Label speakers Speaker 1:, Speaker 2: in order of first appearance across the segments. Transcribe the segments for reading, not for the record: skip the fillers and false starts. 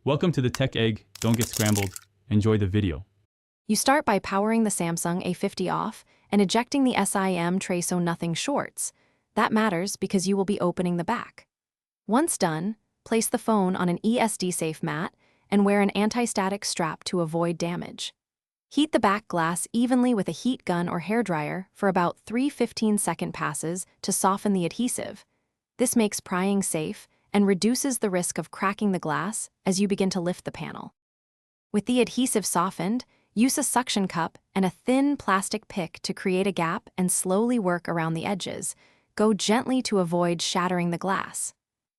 Speaker 1: Welcome to the Tech Egg. Don't get scrambled. Enjoy the video.
Speaker 2: You start by powering the Samsung A50 off and ejecting the SIM tray so nothing shorts. That matters because you will be opening the back. Once done, place the phone on an ESD-safe mat and wear an anti-static strap to avoid damage. Heat the back glass evenly with a heat gun or hairdryer for about 3 15-second passes to soften the adhesive. This makes prying safe and reduces the risk of cracking the glass as you begin to lift the panel. With the adhesive softened, use a suction cup and a thin plastic pick to create a gap and slowly work around the edges. Go gently to avoid shattering the glass.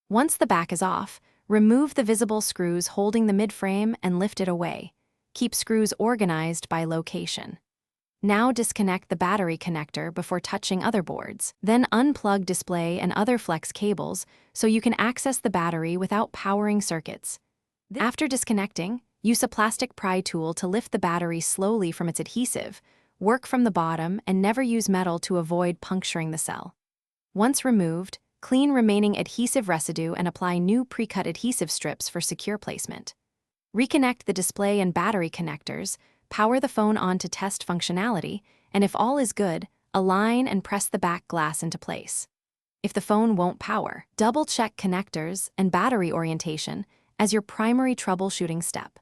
Speaker 2: Once the back is off, remove the visible screws holding the midframe and lift it away. Keep screws organized by location. Now disconnect the battery connector before touching other boards. Then unplug display and other flex cables so you can access the battery without powering circuits. After disconnecting, use a plastic pry tool to lift the battery slowly from its adhesive. Work from the bottom and never use metal to avoid puncturing the cell. Once removed, clean remaining adhesive residue and apply new pre-cut adhesive strips for secure placement. Reconnect the display and battery connectors, power the phone on to test functionality, and if all is good, align and press the back glass into place. If the phone won't power, double-check connectors and battery orientation as your primary troubleshooting step.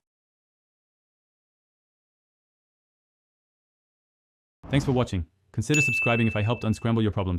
Speaker 1: Thanks for watching. Consider subscribing if I helped unscramble your problems.